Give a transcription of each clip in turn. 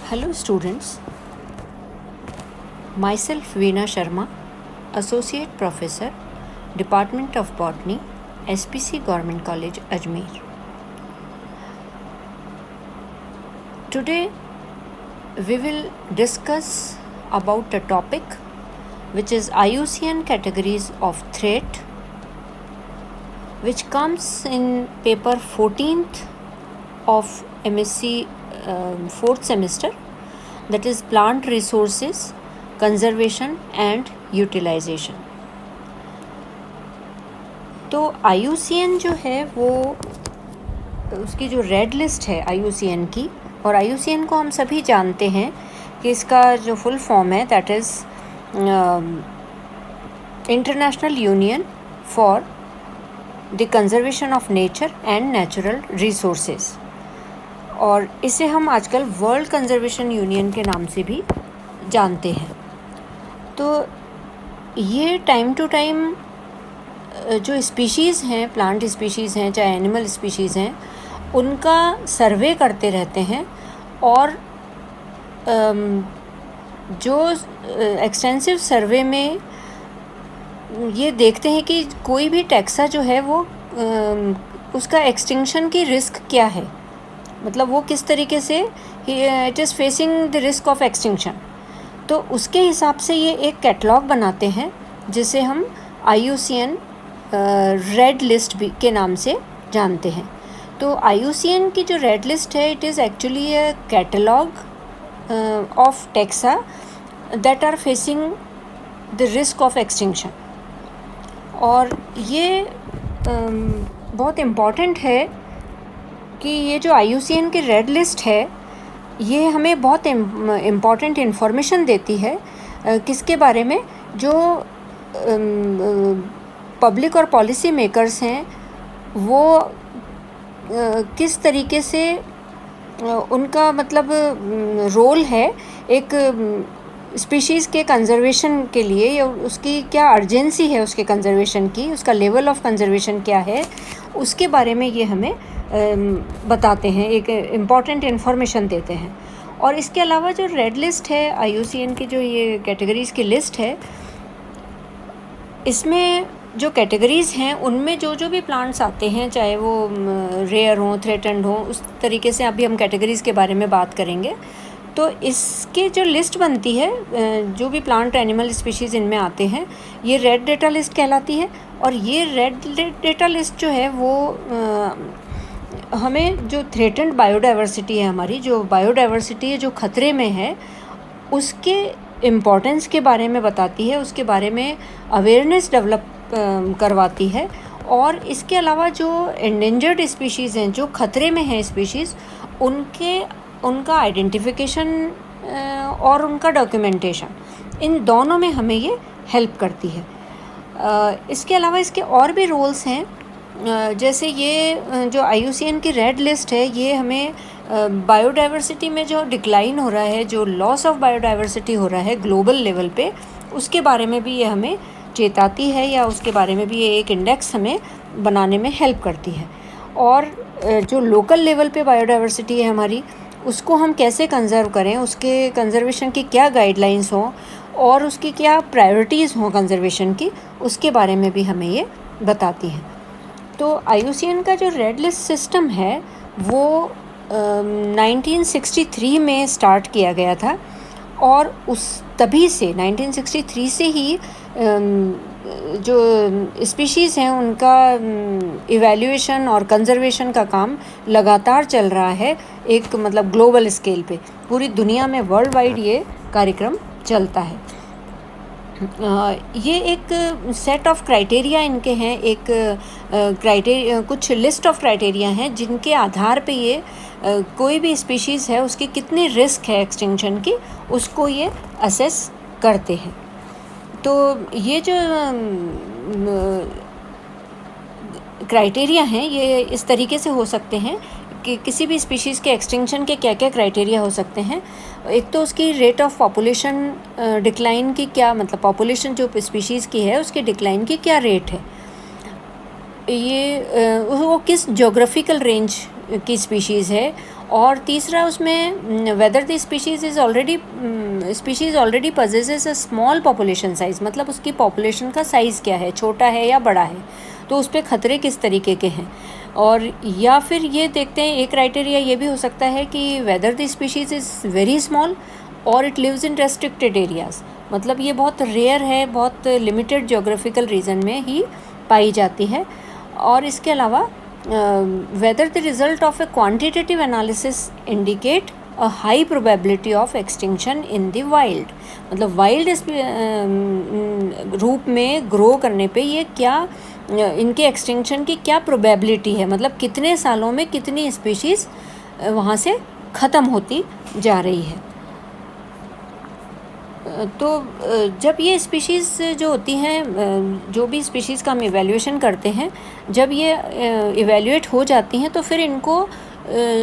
Hello students, myself Veena Sharma, Associate Professor, Department of Botany, SPC Government College, Ajmer. Today we will discuss about a topic which is IUCN categories of threat, which comes in paper 14th of MSc 4th semester, that is plant resources conservation and utilization. तो IUCN जो है वो उसकी जो red list है IUCN की, और IUCN को हम सभी जानते हैं कि इसका जो फुल फॉर्म है that is international union for the conservation of nature and natural resources, और इसे हम आजकल वर्ल्ड कंजर्वेशन यूनियन के नाम से भी जानते हैं. तो ये टाइम टू टाइम जो स्पीशीज़ हैं, प्लांट स्पीशीज़ हैं चाहे एनिमल स्पीशीज़ हैं, उनका सर्वे करते रहते हैं और जो एक्सटेंसिव सर्वे में ये देखते हैं कि कोई भी टैक्सा जो है वो उसका एक्सटिंक्शन की रिस्क क्या है, मतलब वो किस तरीके से it is facing the risk of extinction. तो उसके हिसाब से ये एक कैटलॉग बनाते हैं जिसे हम IUCN रेड लिस्ट भी के नाम से जानते हैं. तो IUCN की जो रेड लिस्ट है it is actually a catalogue of taxa that are facing the risk of extinction. और ये बहुत इम्पॉर्टेंट है कि ये जो IUCN की रेड लिस्ट है ये हमें बहुत इम्पॉर्टेंट इन्फॉर्मेशन देती है किसके बारे में, जो पब्लिक और पॉलिसी मेकर्स हैं वो किस तरीके से उनका मतलब रोल है एक स्पीशीज़ के कंजर्वेशन के लिए, या उसकी क्या अर्जेंसी है उसके कंजर्वेशन की, उसका लेवल ऑफ कंजर्वेशन क्या है, उसके बारे में ये हमें बताते हैं, एक इम्पॉर्टेंट इन्फॉर्मेशन देते हैं. और इसके अलावा जो रेड लिस्ट है IUCN की, जो ये कैटेगरीज़ की लिस्ट है, इसमें जो कैटेगरीज़ हैं उनमें जो जो भी प्लांट्स आते हैं चाहे वो रेयर हों, थ्रेटन्ड हों, उस तरीके से अभी हम कैटेगरीज़ के बारे में बात करेंगे. तो इसके जो लिस्ट बनती है जो भी प्लांट एनिमल स्पीशीज़ इनमें आते हैं, ये रेड डेटा लिस्ट कहलाती है. और ये रेड डेटा लिस्ट जो है वो हमें जो थ्रेटन्ड बायोडाइवर्सिटी है, हमारी जो बायोडाइवर्सिटी है जो ख़तरे में है, उसके इम्पोर्टेंस के बारे में बताती है, उसके बारे में अवेयरनेस डेवलप करवाती है. और इसके अलावा जो एंडेंजर्ड स्पीशीज़ हैं, जो ख़तरे में हैं स्पीशीज़, उनका आइडेंटिफिकेशन और उनका डॉक्यूमेंटेशन, इन दोनों में हमें ये हेल्प करती है. इसके अलावा इसके और भी रोल्स हैं, जैसे ये जो IUCN की रेड लिस्ट है ये हमें बायोडाइवर्सिटी में जो डिक्लाइन हो रहा है, जो लॉस ऑफ बायोडाइवर्सिटी हो रहा है ग्लोबल लेवल पे, उसके बारे में भी ये हमें चेताती है, या उसके बारे में भी ये एक इंडेक्स हमें बनाने में हेल्प करती है. और जो लोकल लेवल पे बायोडाइवर्सिटी है हमारी, उसको हम कैसे कंजर्व करें, उसके कंजर्वेशन की क्या गाइडलाइंस हों और उसकी क्या प्रायोरिटीज़ हों कंजर्वेशन की, उसके बारे में भी हमें ये बताती है. तो IUCN का जो रेड लिस्ट सिस्टम है वो 1963 में स्टार्ट किया गया था, और तभी से 1963 से ही जो स्पीशीज़ हैं उनका इवैल्यूएशन और कंजर्वेशन का काम लगातार चल रहा है, एक मतलब ग्लोबल स्केल पे पूरी दुनिया में वर्ल्ड वाइड ये कार्यक्रम चलता है. ये एक सेट ऑफ क्राइटेरिया इनके हैं, एक कुछ लिस्ट ऑफ क्राइटेरिया हैं जिनके आधार पे ये कोई भी स्पीशीज़ है उसकी कितनी रिस्क है एक्सटिंक्शन की, उसको ये असेस करते हैं. तो ये जो क्राइटेरिया हैं ये इस तरीके से हो सकते हैं कि किसी भी स्पीशीज़ के एक्सटिंक्शन के क्या क्या क्राइटेरिया हो सकते हैं. एक तो उसकी रेट ऑफ पॉपुलेशन डिक्लाइन की, क्या मतलब पॉपुलेशन जो स्पीशीज़ की है उसके डिक्लाइन की क्या रेट है, ये वो किस ज्योग्राफिकल रेंज की स्पीशीज़ है और तीसरा उसमें whether the species already possesses a small population size, मतलब उसकी पॉपुलेशन का साइज़ क्या है, छोटा है या बड़ा है, तो उस पर खतरे किस तरीके के हैं। और या फिर ये देखते हैं, एक क्राइटेरिया ये भी हो सकता है कि whether the species is very small और it lives in restricted areas, मतलब ये बहुत रेयर है, बहुत लिमिटेड जोग्राफिकल रीजन में ही पाई जाती है। और इसके अलावा whether the result of a quantitative analysis indicate a high probability of extinction in the wild, मतलब वाइल्ड रूप में ग्रो करने पे ये क्या इनके एक्सटिंक्शन की क्या प्रोबेबिलिटी है, मतलब कितने सालों में कितनी स्पीशीज़ वहाँ से ख़त्म होती जा रही है। तो जब ये स्पीशीज़ जो होती हैं, जो भी स्पीशीज़ का हम इवैल्यूएशन करते हैं, जब ये इवैल्यूएट हो जाती हैं तो फिर इनको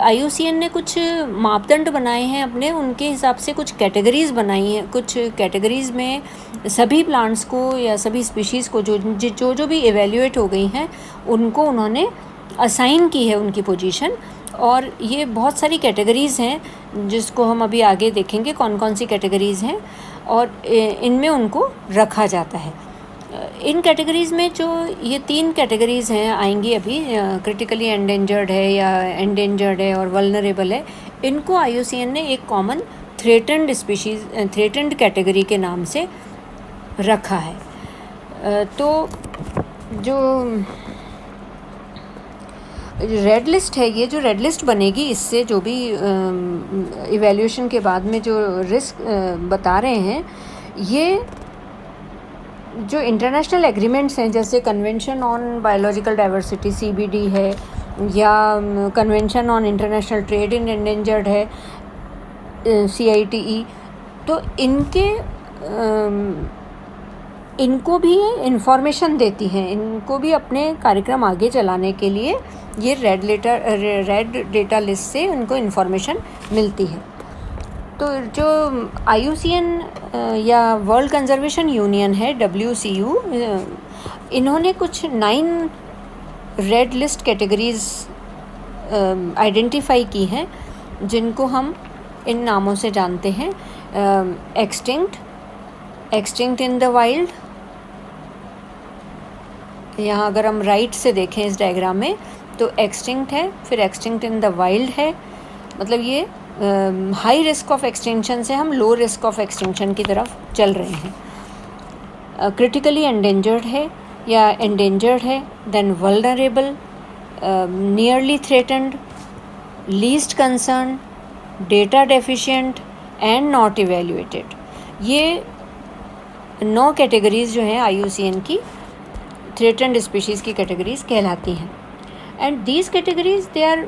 IUCN ने कुछ मापदंड बनाए हैं अपने, उनके हिसाब से कुछ कैटेगरीज़ बनाई हैं। कुछ कैटेगरीज़ में सभी प्लांट्स को या सभी स्पीशीज़ को जो भी इवैल्यूएट हो गई हैं उनको उन्होंने असाइन की है उनकी पोजीशन। और ये बहुत सारी कैटेगरीज़ हैं जिसको हम अभी आगे देखेंगे कौन कौन सी कैटेगरीज़ हैं, और इनमें उनको रखा जाता है। इन कैटेगरीज़ में जो ये 3 कैटेगरीज़ हैं आएंगी अभी, क्रिटिकली एंडेंजर्ड है या एंडेंजर्ड है और वल्नरेबल है, इनको IUCN ने एक कॉमन थ्रेटेंड कैटेगरी के नाम से रखा है। तो जो रेड लिस्ट है, ये जो रेड लिस्ट बनेगी, इससे जो भी इवैल्यूएशन के बाद में जो रिस्क बता रहे हैं, ये जो इंटरनेशनल एग्रीमेंट्स हैं, जैसे convention on biological diversity CBD है, या convention on international trade in endangered है CITE, तो इनको भी इंफॉर्मेशन देती हैं, इनको भी अपने कार्यक्रम आगे चलाने के लिए ये रेड डेटा लिस्ट से उनको इन्फॉर्मेशन मिलती है। तो जो IUCN या वर्ल्ड कंजर्वेशन यूनियन है WCU, इन्होंने कुछ 9 रेड लिस्ट कैटेगरीज़ आइडेंटिफाई की हैं, जिनको हम इन नामों से जानते हैं। एक्सटिंक्ट इन द वाइल्ड, यहाँ अगर हम राइट से देखें इस डायग्राम में तो एक्सटिंक्ट है, फिर एक्सटिंक्ट इन द वाइल्ड है, मतलब ये हाई रिस्क ऑफ एक्सटिंक्शन से हम लो रिस्क ऑफ एक्सटिंक्शन की तरफ चल रहे हैं। क्रिटिकली एंडेंजर्ड है या एंडेंजर्ड है, then vulnerable, nearly threatened, least concern, data deficient and not evaluated. ये 9 कैटेगरीज़ जो हैं IUCN की थ्रेटन्ड स्पीशीज़ की कैटेगरीज़ कहलाती हैं। And these categories they are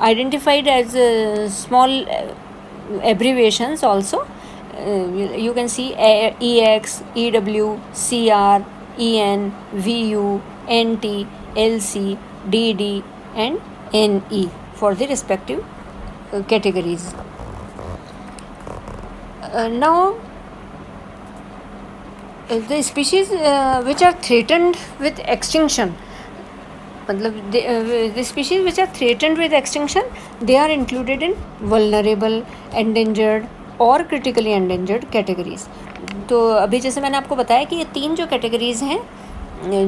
identified as small abbreviations also. You can see EX, EW, CR, EN, VU, NT, LC, DD and NE for the respective categories. Now the species which are threatened with extinction, मतलब the species which are threatened with extinction, they are included in vulnerable, endangered और critically endangered categories. तो अभी जैसे मैंने आपको बताया कि ये 3 जो कैटेगरीज़ हैं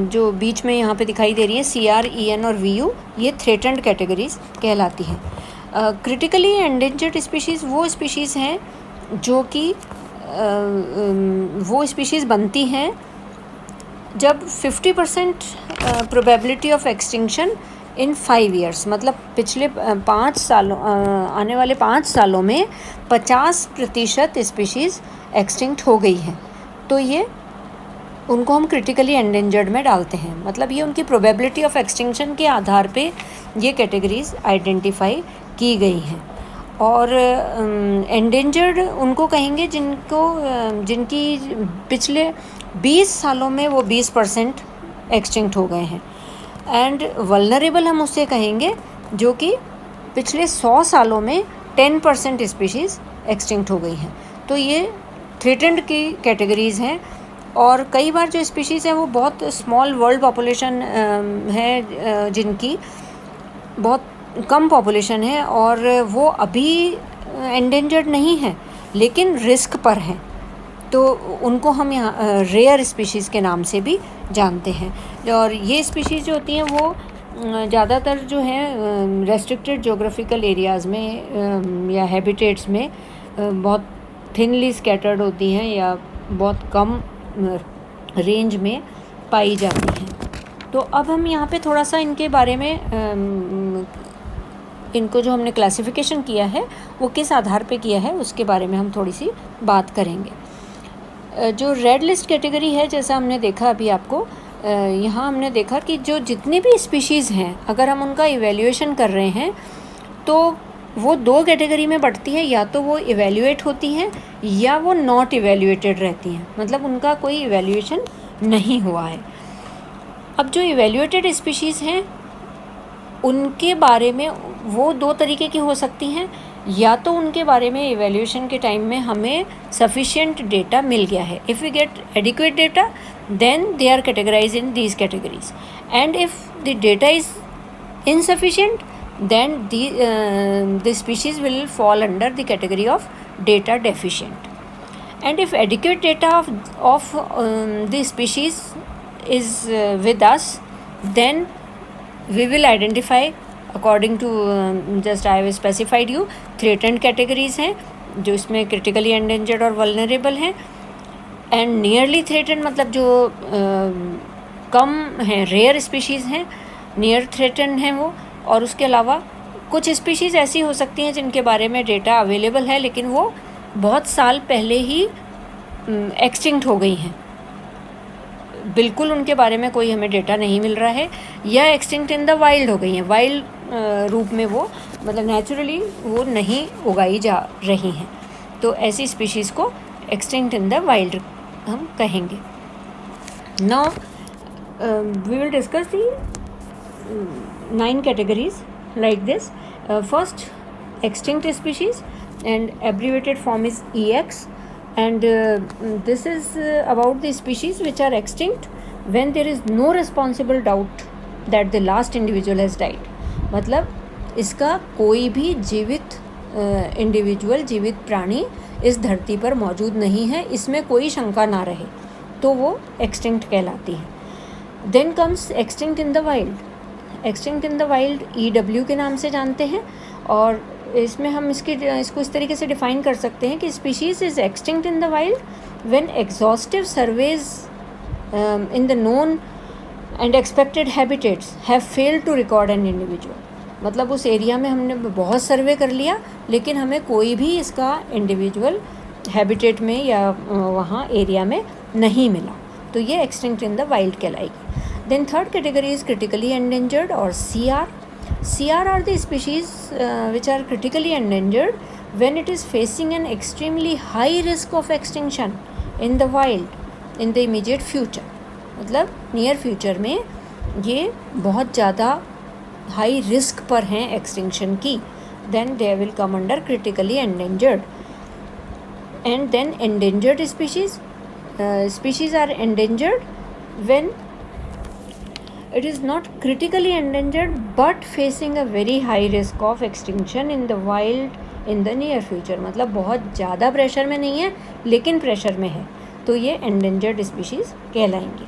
जो बीच में यहाँ पे दिखाई दे रही है, CR, EN और VU, ये थ्रेटन्ड कैटेगरीज़ कहलाती हैं। क्रिटिकली एंडेंजर्ड स्पीशीज़ वो स्पीशीज़ हैं जो कि वो स्पीशीज़ बनती हैं जब 50% probability of extinction in 5 years, मतलब पिछले 5 सालों आने वाले 5 सालों में 50% स्पीशीज़ एक्सटिंक्ट हो गई हैं, तो ये उनको हम क्रिटिकली एंडेंजर्ड में डालते हैं। मतलब ये उनकी प्रोबेबिलिटी ऑफ एक्सटिंक्शन के आधार पे ये कैटेगरीज़ आइडेंटिफाई की गई हैं। और एंडेंजर्ड उनको कहेंगे जिनकी पिछले 20 सालों में वो 20% एक्सटिंक्ट हो गए हैं। एंड वल्नरेबल हम उससे कहेंगे जो कि पिछले 100 सालों में 10% स्पीशीज़ एक्सटिंक्ट हो गई हैं। तो ये थ्रेटन्ड की कैटेगरीज़ हैं और कई बार जो स्पीशीज़ है वो बहुत स्मॉल वर्ल्ड पॉपुलेशन है, जिनकी बहुत कम पॉपुलेशन है और वो अभी एंडेंजर्ड नहीं है लेकिन रिस्क पर हैं, तो उनको हम यहाँ रेयर स्पीशीज़ के नाम से भी जानते हैं। और ये स्पीशीज़ जो होती हैं वो ज़्यादातर जो है रेस्ट्रिक्टेड जोग्राफिकल एरियाज़ में या हैबिटेट्स में बहुत थिनली स्कैटर्ड होती हैं या बहुत कम रेंज में पाई जाती हैं। तो अब हम यहाँ पे थोड़ा सा इनके बारे में इनको जो हमने क्लासिफिकेशन किया है वो किस आधार पे किया है उसके बारे में हम थोड़ी सी बात करेंगे। जो रेड लिस्ट कैटेगरी है, जैसा हमने देखा अभी आपको, यहाँ हमने देखा कि जो जितनी भी स्पीशीज़ हैं अगर हम उनका इवैल्यूएशन कर रहे हैं तो वो दो कैटेगरी में बढ़ती है, या तो वो इवैल्यूएट होती हैं या वो नॉट इवैल्यूएटेड रहती हैं, मतलब उनका कोई इवैल्यूएशन नहीं हुआ है। अब जो इवैल्यूएटेड स्पीशीज़ हैं उनके बारे में वो दो तरीके की हो सकती हैं, या तो उनके बारे में इवैल्यूएशन के टाइम में हमें सफिशिएंट डेटा मिल गया है, if we get adequate data then they are categorise in these categories, and if the data is insufficient then the species will fall under the category of data deficient. And if adequate data of the species is with us, then we will identify according to just I have specified you threatened categories हैं जो इसमें critically endangered और vulnerable हैं, and nearly threatened मतलब जो कम हैं, rare species हैं, near threaten हैं वो, और उसके अलावा कुछ स्पीशीज़ ऐसी हो सकती हैं जिनके बारे में डेटा अवेलेबल है लेकिन वो बहुत साल पहले ही एक्सटिंक्ट हो गई हैं, बिल्कुल उनके बारे में कोई हमें डेटा नहीं मिल रहा है, या एक्सटिंक्ट इन द वाइल्ड हो गई हैं, वाइल्ड रूप में वो मतलब नेचुरली वो नहीं उगाई जा रही हैं, तो ऐसी स्पीशीज़ को एक्सटिंक्ट इन द वाइल्ड हम कहेंगे। Now we will discuss the 9 categories like this. First, extinct species, and abbreviated form is EX, and this is about the species which are extinct when there is no responsible doubt that the last individual has died. मतलब इसका कोई भी जीवित individual, जीवित प्राणी इस धरती पर मौजूद नहीं है, इसमें कोई शंका ना रहे, तो वो एक्सटिंक्ट कहलाती है। Then comes extinct in the wild. Extinct in the wild EW के नाम से जानते हैं, और इसमें हम इसको इस तरीके से डिफ़ाइन कर सकते हैं कि species is extinct in the wild when exhaustive surveys in the known and expected habitats have failed to record an individual. मतलब उस एरिया में हमने बहुत सर्वे कर लिया लेकिन हमें कोई भी इसका इंडिविजुअल हैबिटेट में या वहाँ एरिया में नहीं मिला, तो ये एक्सटिंक्ट इन द वाइल्ड कहलाएगी। Then third category is critically endangered or CR. CR are the species which are critically endangered when it is facing an extremely high risk of extinction in the wild in the immediate future. मतलब near future में ये बहुत ज़्यादा high risk पर हैं extinction की, then they will come under critically endangered. And then endangered species. Species are endangered when it is not critically endangered but facing a very high risk of extinction in the wild in the near future. मतलब बहुत ज़्यादा pressure में नहीं है लेकिन pressure में है, तो ये endangered species कहलाएंगी।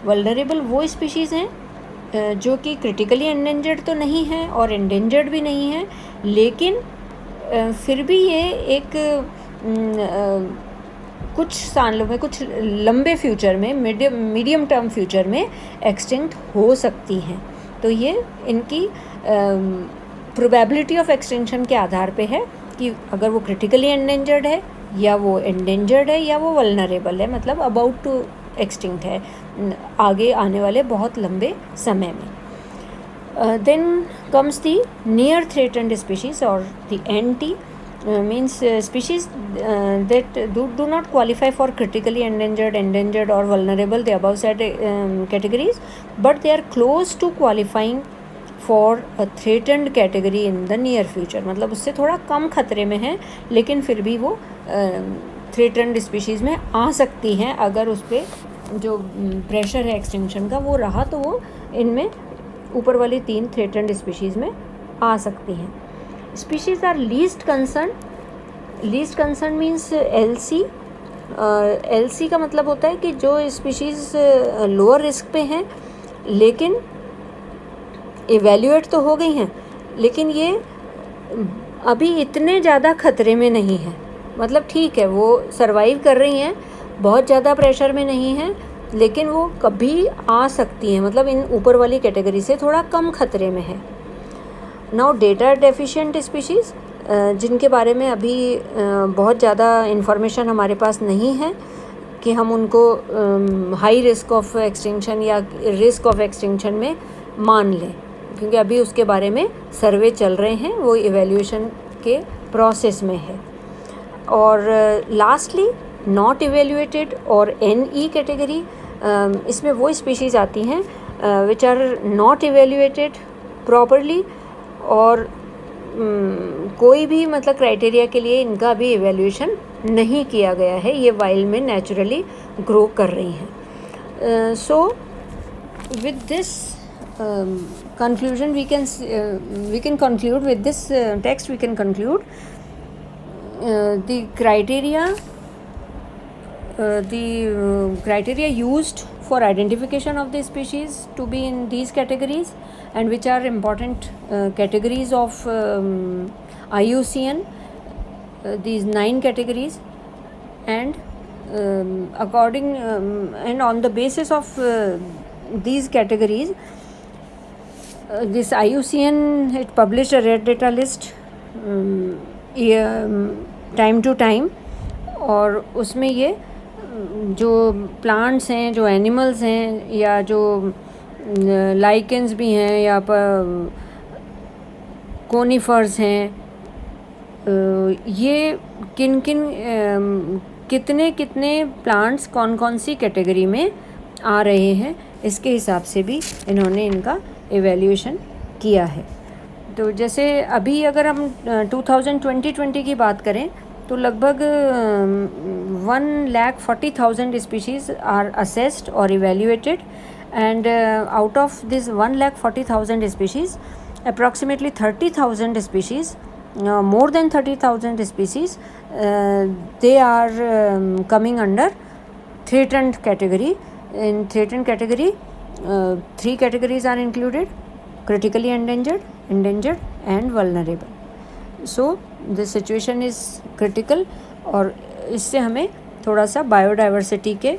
vulnerable वो स्पीशीज़ हैं जो कि critically endangered तो नहीं है और endangered भी नहीं है, लेकिन फिर भी ये एक कुछ सालों में, कुछ लंबे फ्यूचर में, मीडियम टर्म फ्यूचर में एक्सटिंक्ट हो सकती हैं, तो ये इनकी प्रोबेबिलिटी ऑफ एक्सटिंक्शन के आधार पे है कि अगर वो क्रिटिकली एंडेंजर्ड है या वो एंडेंजर्ड है या वो वल्नरेबल है, मतलब अबाउट टू एक्सटिंक्ट है आगे आने वाले बहुत लंबे समय में। Then comes the near threatened species और the NT means species that do not qualify for critically endangered or vulnerable, the above said categories, but they are close to qualifying for a threatened category in the near future. मतलब उससे थोड़ा कम खतरे में है लेकिन फिर भी वो थ्रेटन्ड स्पीशीज़ में आ सकती हैं। अगर उस पर जो प्रेशर है एक्सटिंक्शन का वो रहा तो वो इनमें ऊपर वाली 3 थ्रेटन्ड स्पीशीज़ में आ सकती हैं। Species are least concern means LC। LC का मतलब होता है कि जो स्पीशीज़ लोअर रिस्क पे हैं लेकिन इवेल्यूएट तो हो गई हैं, लेकिन ये अभी इतने ज़्यादा ख़तरे में नहीं है। मतलब ठीक है, वो सरवाइव कर रही हैं, बहुत ज़्यादा प्रेशर में नहीं है, लेकिन वो कभी आ सकती हैं, मतलब इन ऊपर वाली कैटेगरी से थोड़ा कम ख़तरे में है। नाउ डेटा डेफिशिएंट स्पीशीज़, जिनके बारे में अभी बहुत ज़्यादा इन्फॉर्मेशन हमारे पास नहीं है कि हम उनको हाई रिस्क ऑफ एक्सटिंक्शन या रिस्क ऑफ एक्सटिंक्शन में मान लें, क्योंकि अभी उसके बारे में सर्वे चल रहे हैं, वो इवैल्यूएशन के प्रोसेस में है। और लास्टली नॉट इवैल्यूएटेड और NE कैटेगरी, इसमें वो स्पीशीज़ आती हैं which are not evaluated properly और कोई भी मतलब क्राइटेरिया के लिए इनका अभी इवैल्यूएशन नहीं किया गया है, ये वाइल्ड में नेचुरली ग्रो कर रही हैं। So with this conclusion we can conclude with this text. We can conclude the criteria used for identification of the species to be in these categories, and which are important categories of IUCN, these 9 categories, and according and on the basis of these categories, this IUCN had published a red data list time to time, और उसमें ये जो plants हैं, जो animals हैं, या जो lichens भी हैं, या कोनिफर्स हैं, ये किन किन कितने कितने प्लांट्स कौन कौन सी कैटेगरी में आ रहे हैं, इसके हिसाब से भी इन्होंने इनका इवैल्यूएशन किया है। तो जैसे अभी अगर हम 2020 की बात करें तो लगभग 1,40,000 स्पीशीज़ आर असेस्ड और evaluated, and out of this 1,40,000 species approximately 30,000 species, more than 30,000 species, they are coming under threatened category. In threatened category, 3 categories are included: critically endangered, endangered and vulnerable. So the situation is critical, और इससे हमें थोड़ा सा biodiversity के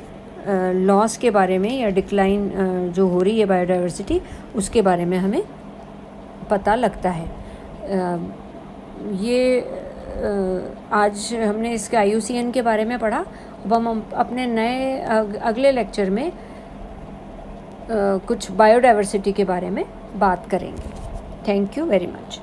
loss के बारे में या डिक्लाइन जो हो रही है बायोडाइवर्सिटी, उसके बारे में हमें पता लगता है। ये आज हमने इसके IUCN के बारे में पढ़ा। अब हम अपने नए अगले लेक्चर में कुछ बायोडाइवर्सिटी के बारे में बात करेंगे। Thank you very much.